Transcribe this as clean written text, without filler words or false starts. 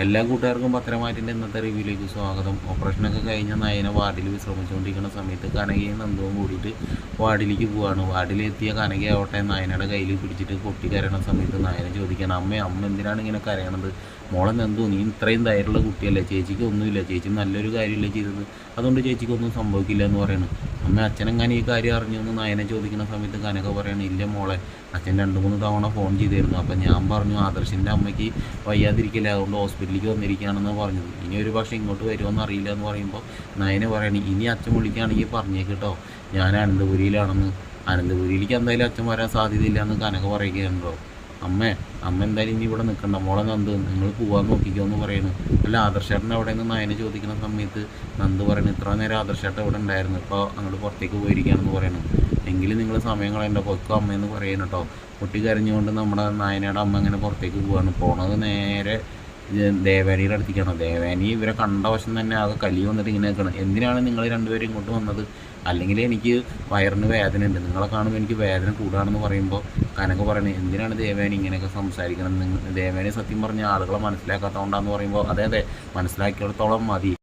എല്ലാ കൂട്ടുകാർക്കും പത്രമാറ്റിൻ്റെ ഇന്നത്തെ റിവ്യൂയിലേക്ക് സ്വാഗതം. ഓപ്പറേഷനൊക്കെ കഴിഞ്ഞ നയന വാർഡിൽ വിശ്രമിച്ചുകൊണ്ടിരിക്കുന്ന സമയത്ത് കനകയും നന്ദവും കൂടിയിട്ട് വാർഡിലേക്ക് പോവാണ്. വാർഡിലെത്തിയ കനകയാവട്ടെ നയനയുടെ കയ്യിൽ പിടിച്ചിട്ട് പൊട്ടിക്കരയണ സമയത്ത് നയന ചോദിക്കണം, അമ്മ എന്തിനാണ് ഇങ്ങനെ കരയണത്? മോളെ നന്ദു, നീ ഇത്രയും ധൈര്യമുള്ള കുട്ടിയല്ലേ, ചേച്ചിക്ക് ഒന്നുമില്ല, ചേച്ചി നല്ലൊരു കാര്യമില്ലേ ചെയ്തത്, അതുകൊണ്ട് ചേച്ചിക്കൊന്നും സംഭവിക്കില്ല എന്ന് പറയുന്നു. അച്ഛനെങ്ങനെ ഈ കാര്യം അറിഞ്ഞു എന്ന് നയനെ ചോദിക്കുന്ന സമയത്ത് കനക പറയണം, ഇല്ല മോളെ, അച്ഛൻ 2-3 തവണ ഫോൺ ചെയ്തിരുന്നു. അപ്പം ഞാൻ പറഞ്ഞു ആദർശിൻ്റെ അമ്മയ്ക്ക് വയ്യാതിരിക്കില്ല, അതുകൊണ്ട് ഹോസ്പിറ്റലിലേക്ക് വന്നിരിക്കുകയാണെന്ന് പറഞ്ഞത്. ഇനി ഒരു പക്ഷേ ഇങ്ങോട്ട് വരുമോയെന്ന് അറിയില്ല എന്ന് പറയുമ്പോൾ നയനെ പറയണേ, ഇനി അച്ഛൻ വിളിക്കുകയാണെങ്കിൽ പറഞ്ഞേക്ക് കേട്ടോ, ഞാൻ അനന്തപുരിയിലാണെന്ന്. അനന്തപുരിയിലേക്ക് എന്തായാലും അച്ഛൻ വരാൻ സാധ്യതയില്ല എന്ന് കനക പറയുകയുണ്ടോ. അമ്മ എന്തായാലും ഇനി ഇവിടെ നിൽക്കണ്ട, മോളെ നന്ദു നിങ്ങൾ പോകാൻ നോക്കിക്കോ എന്ന് പറയുന്നു. അല്ല ആദർശേട്ടൻ എവിടെ നിന്ന് നയനെ ചോദിക്കുന്ന സമയത്ത് നന്ദു പറയുന്നു, ഇത്ര നേരം ആദർശേട്ടൻ ഇവിടെ ഉണ്ടായിരുന്നു, ഇപ്പോൾ അങ്ങോട്ട് പുറത്തേക്ക് പോയിരിക്കുകയാണെന്ന് പറയുന്നു. എങ്കിലും നിങ്ങൾ സമയം കളയണ്ട, പൊക്കോ അമ്മയെന്ന് പറയുന്നു കേട്ടോ. കുട്ടി കരഞ്ഞുകൊണ്ട് നമ്മുടെ നയനയുടെ അമ്മ ഇങ്ങനെ പുറത്തേക്ക് പോവാണ്. പോണത് നേരെ ദേവാനിയുടെ അടുത്തേക്കാണ്. ദേവാനി ഇവരെ കണ്ട വശം തന്നെ ആകെ കലി വന്നിട്ട് ഇങ്ങനെ നിൽക്കണം. എന്തിനാണ് നിങ്ങൾ രണ്ടുപേരും ഇങ്ങോട്ട് വന്നത്? അല്ലെങ്കിൽ എനിക്ക് വയറിന് വേദന ഉണ്ട്, നിങ്ങളെ കാണുമ്പോൾ എനിക്ക് വേദന കൂടാണെന്ന് പറയുമ്പോൾ കനക പറയണത്, എന്തിനാണ് ദേവാനി ഇങ്ങനെയൊക്കെ സംസാരിക്കണം? ദേവാനി സത്യം പറഞ്ഞ ആളുകളെ മനസ്സിലാക്കാത്തതുകൊണ്ടാന്ന് പറയുമ്പോൾ അതെ മനസ്സിലാക്കിയിടത്തോളം മതി.